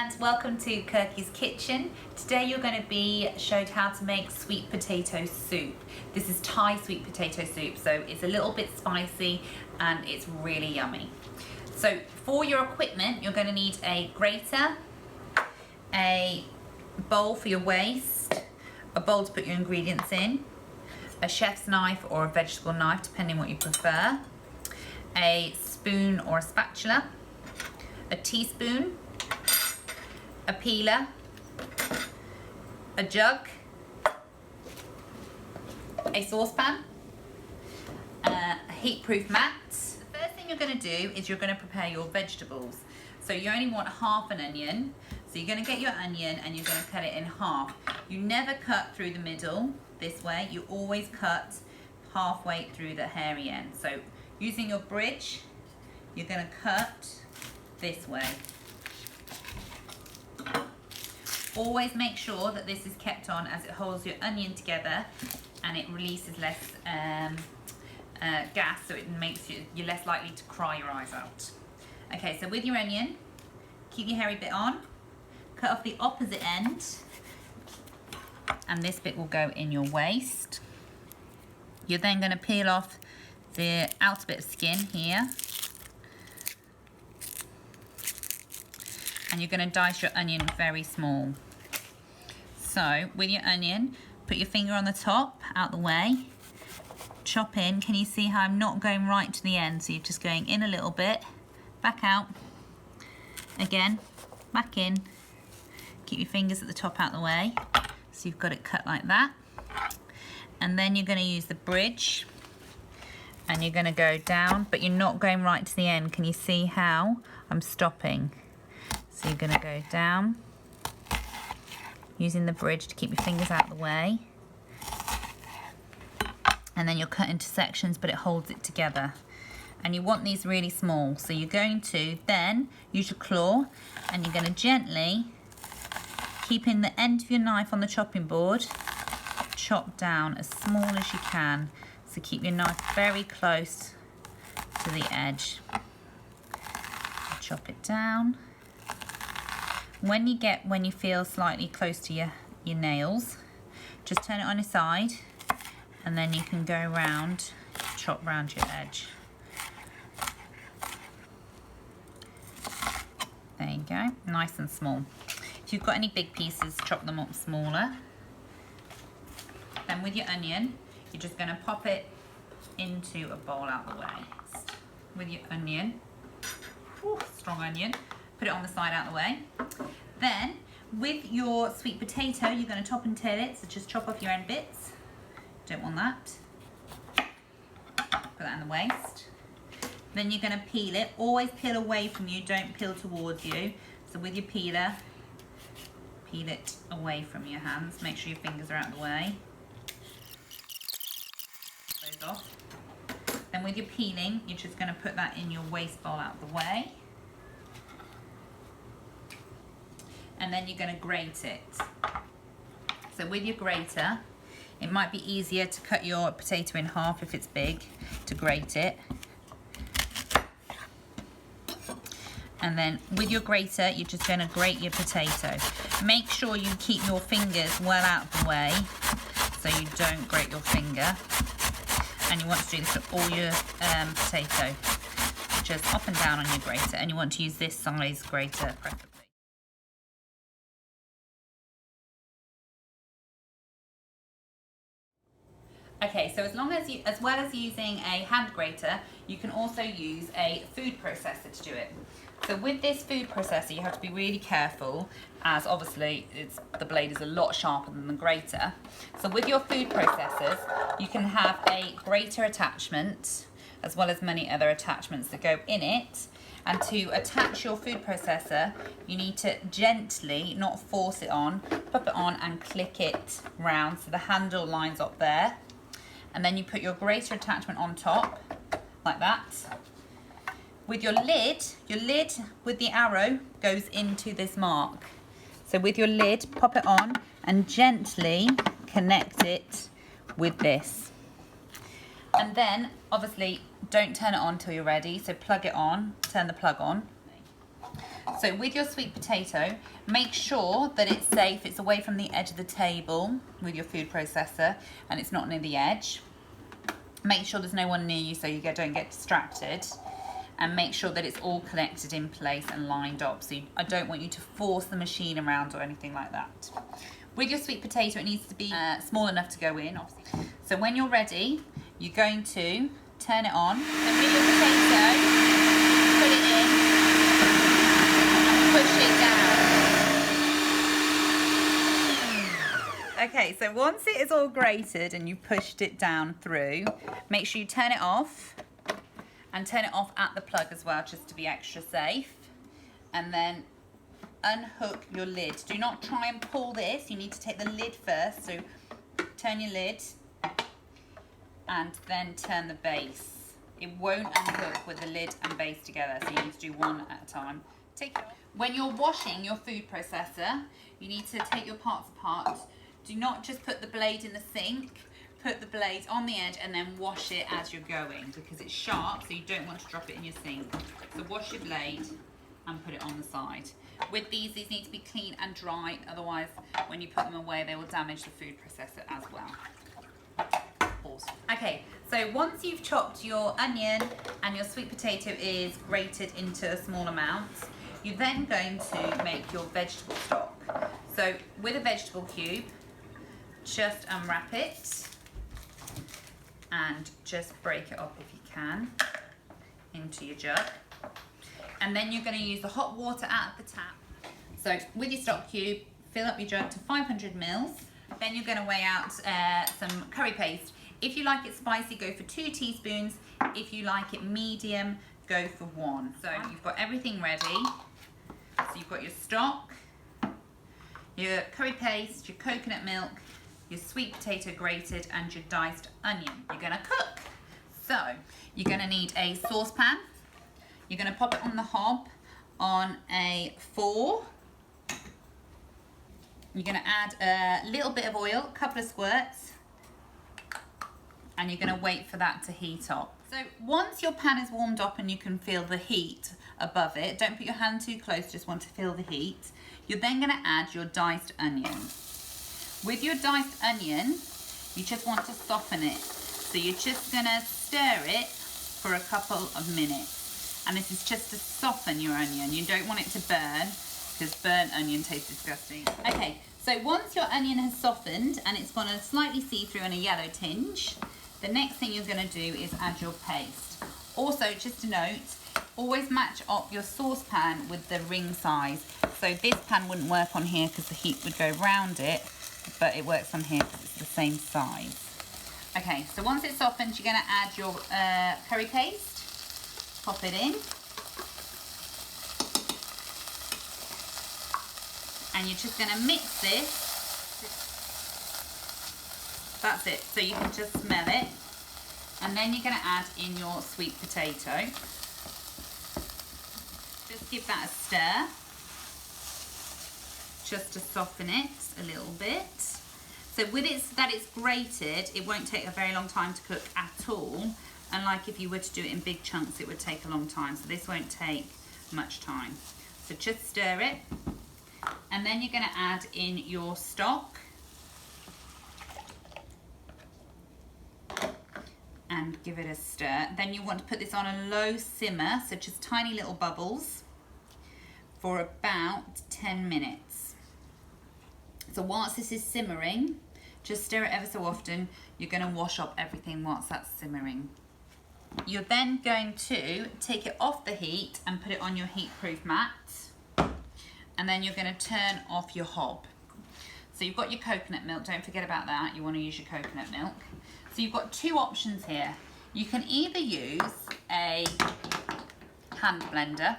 and welcome to KIRKY'S kitchen. Today you're going to be showed how to make sweet potato soup. This is Thai sweet potato soup, so it's a little bit spicy and it's really yummy. So for your equipment, you're going to need a grater, a bowl for your waste, a bowl to put your ingredients in, a chef's knife or a vegetable knife depending what you prefer, a spoon or a spatula, a teaspoon, a peeler, a jug, a saucepan, a heat-proof mat. The first thing you're going to do is you're going to prepare your vegetables. So you only want half an onion. So you're going to get your onion and you're going to cut it in half. You never cut through the middle this way. You always cut halfway through the hairy end. So using your bridge, you're going to cut this way. Always make sure that this is kept on as it holds your onion together and it releases less gas, so it makes you're less likely to cry your eyes out. Okay, so with your onion, keep your hairy bit on, cut off the opposite end, and this bit will go in your waste. You're then going to peel off the outer bit of skin here. And you're going to dice your onion very small. So with your onion, put your finger on the top, out the way, chop in. Can you see how I'm not going right to the end? So you're just going in a little bit, back out, again, back in. Keep your fingers at the top, out the way. So you've got it cut like that. And then you're going to use the bridge and you're going to go down, but you're not going right to the end. Can you see how I'm stopping? So you're going to go down, using the bridge to keep your fingers out of the way. And then you'll cut into sections, but it holds it together. And you want these really small. So you're going to then use your claw and you're going to gently, keeping the end of your knife on the chopping board, chop down as small as you can. So keep your knife very close to the edge. Chop it down. When you feel slightly close to your nails, just turn it on its side and then you can go around, chop round your edge. There you go, nice and small. If you've got any big pieces, chop them up smaller. Then with your onion, you're just going to pop it into a bowl out the way. With your onion, strong onion, put it on the side out the way. Then with your sweet potato, you're going to top and tail it, so just chop off your end bits. Don't want that. Put that in the waste. Then you're going to peel it. Always peel away from you, don't peel towards you. So with your peeler, peel it away from your hands. Make sure your fingers are out of the way. Those off. Then with your peeling, you're just going to put that in your waste bowl out of the way. And then you're going to grate it. So with your grater, it might be easier to cut your potato in half if it's big, to grate it. And then with your grater, you're just going to grate your potato. Make sure you keep your fingers well out of the way so you don't grate your finger. And you want to do this for all your potato. Just up and down on your grater, and you want to use this size grater preferably. Okay, so as well as using a hand grater, you can also use a food processor to do it. So with this food processor, you have to be really careful, as obviously the blade is a lot sharper than the grater. So with your food processors, you can have a grater attachment, as well as many other attachments that go in it. And to attach your food processor, you need to gently, not force it on, pop it on and click it round so the handle lines up there. And then you put your grater attachment on top, like that. With your lid with the arrow goes into this mark. So with your lid, pop it on and gently connect it with this. And then, obviously, don't turn it on till you're ready. So plug it on, turn the plug on. So with your sweet potato, make sure that it's safe, it's away from the edge of the table with your food processor and it's not near the edge. Make sure there's no one near you so you don't get distracted, and make sure that it's all connected in place and lined up. So I don't want you to force the machine around or anything like that. With your sweet potato, it needs to be small enough to go in, obviously. So when you're ready, you're going to turn it on. And with your potato, put it in and push it down. Okay, so once it is all grated and you've pushed it down through, make sure you turn it off, and turn it off at the plug as well, just to be extra safe. And then unhook your lid. Do not try and pull this, you need to take the lid first. So turn your lid and then turn the base. It won't unhook with the lid and base together, so you need to do one at a time. When you're washing your food processor, you need to take your parts apart. Do not just put the blade in the sink. Put the blade on the edge and then wash it as you're going, because it's sharp, so you don't want to drop it in your sink. So wash your blade and put it on the side. With these need to be clean and dry, otherwise when you put them away they will damage the food processor as well. Awesome. Okay, so once you've chopped your onion and your sweet potato is grated into small amounts, you're then going to make your vegetable stock. So with a vegetable cube, just unwrap it and just break it up if you can into your jug. And then you're going to use the hot water out of the tap. So with your stock cube, fill up your jug to 500 mils. Then you're going to weigh out some curry paste. If you like it spicy, go for 2 teaspoons. If you like it medium, go for 1. So you've got everything ready. So you've got your stock, your curry paste, your coconut milk, your sweet potato grated, and your diced onion. You're going to cook. So you're going to need a saucepan. You're going to pop it on the hob on a 4. You're going to add a little bit of oil, a couple of squirts, and you're going to wait for that to heat up. So once your pan is warmed up and you can feel the heat above it, don't put your hand too close, just want to feel the heat. You're then going to add your diced onion. With your diced onion, you just want to soften it. So you're just going to stir it for a couple of minutes. And this is just to soften your onion. You don't want it to burn, because burnt onion tastes disgusting. Okay, so once your onion has softened and it's gone a slightly see-through and a yellow tinge, the next thing you're going to do is add your paste. Also, just a note, always match up your saucepan with the ring size. So this pan wouldn't work on here because the heat would go round it, but it works on here because it's the same size. Okay, so once it's softened, you're going to add your curry paste. Pop it in. And you're just going to mix this. That's it. So you can just smell it. And then you're going to add in your sweet potato. Just give that a stir. Just to soften it a little bit. So with it that it's grated, it won't take a very long time to cook at all. Unlike if you were to do it in big chunks, it would take a long time. So this won't take much time. So just stir it. And then you're going to add in your stock. And give it a stir. Then you want to put this on a low simmer, so just tiny little bubbles, for about 10 minutes. So whilst this is simmering, just stir it ever so often. You're going to wash up everything whilst that's simmering. You're then going to take it off the heat and put it on your heat-proof mat. And then you're going to turn off your hob. So you've got your coconut milk, don't forget about that. You want to use your coconut milk. So you've got 2 options here. You can either use a hand blender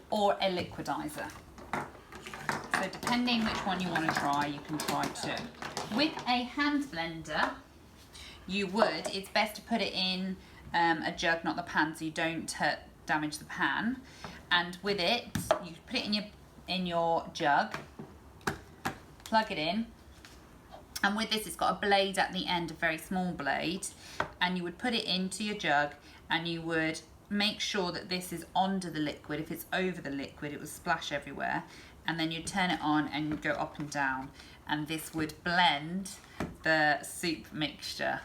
or a liquidizer. So depending which one you want to try, you can try 2. With a hand blender, it's best to put it in a jug, not the pan, so you don't damage the pan. And with it, you put it in your jug, plug it in, and with this it's got a blade at the end, a very small blade, and you would put it into your jug and you would make sure that this is under the liquid. If it's over the liquid, it will splash everywhere. And then you turn it on and you go up and down. And this would blend the soup mixture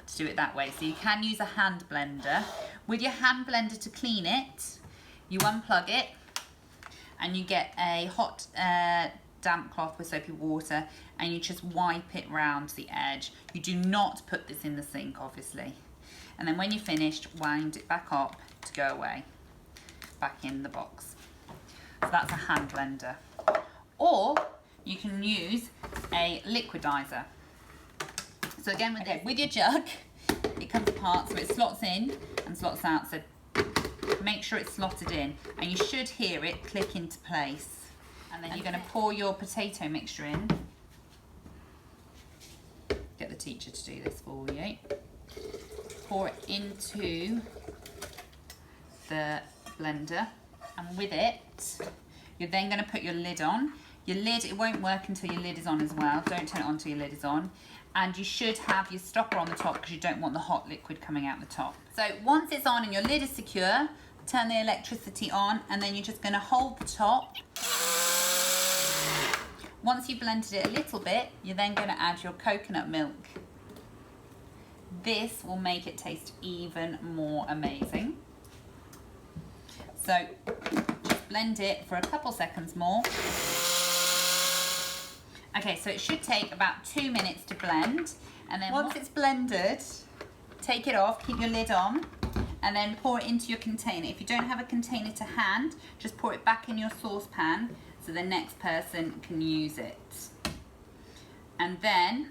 to do it that way. So you can use a hand blender. With your hand blender to clean it, you unplug it and you get a hot damp cloth with soapy water and you just wipe it round the edge. You do not put this in the sink, obviously. And then when you're finished, wind it back up to go away, back in the box. So that's a hand blender. Or you can use a liquidizer. So again, with your jug, it comes apart, so it slots in and slots out. So make sure it's slotted in, and you should hear it click into place. And then you're going to pour your potato mixture in. Get the teacher to do this for you. Pour it into the blender, and with it, you're then going to put your lid on. Your lid, it won't work until your lid is on as well. Don't turn it on until your lid is on. And you should have your stopper on the top because you don't want the hot liquid coming out the top. So once it's on and your lid is secure, turn the electricity on, and then you're just going to hold the top. Once you've blended it a little bit, you're then going to add your coconut milk. This will make it taste even more amazing. So just blend it for a couple seconds more. Okay, so it should take about 2 minutes to blend, and then once it's blended, take it off, keep your lid on, and then pour it into your container. If you don't have a container to hand, just pour it back in your saucepan so the next person can use it. And then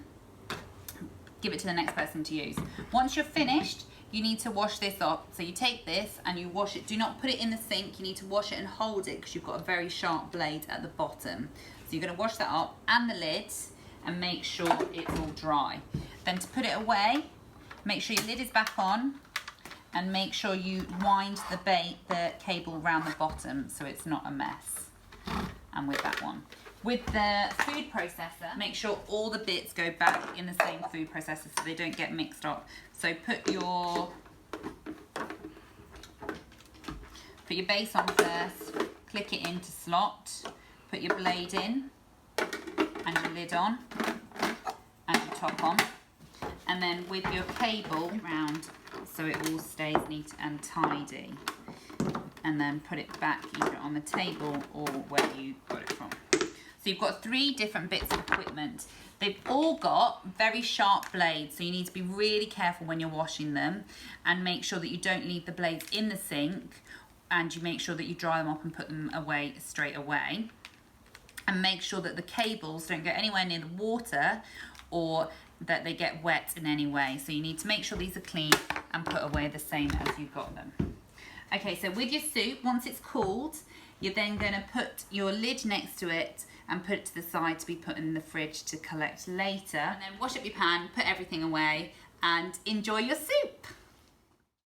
give it to the next person to use. Once you're finished, you need to wash this off. So you take this and you wash it. Do not put it in the sink. You need to wash it and hold it because you've got a very sharp blade at the bottom. So you're going to wash that up and the lid and make sure it's all dry. Then to put it away, make sure your lid is back on and make sure you wind the cable around the bottom so it's not a mess. And with that one. With the food processor, make sure all the bits go back in the same food processor so they don't get mixed up. So put your base on first, click it into slot, put your blade in and your lid on and your top on, and then with your cable round so it all stays neat and tidy, and then put it back either on the table or where you got it from. So you've got 3 different bits of equipment. They've all got very sharp blades, so you need to be really careful when you're washing them and make sure that you don't leave the blades in the sink, and you make sure that you dry them up and put them away straight away. And make sure that the cables don't go anywhere near the water or that they get wet in any way. So you need to make sure these are clean and put away the same as you got them. Okay, so with your soup, once it's cooled, you're then going to put your lid next to it and put it to the side to be put in the fridge to collect later. And then wash up your pan, put everything away, and enjoy your soup.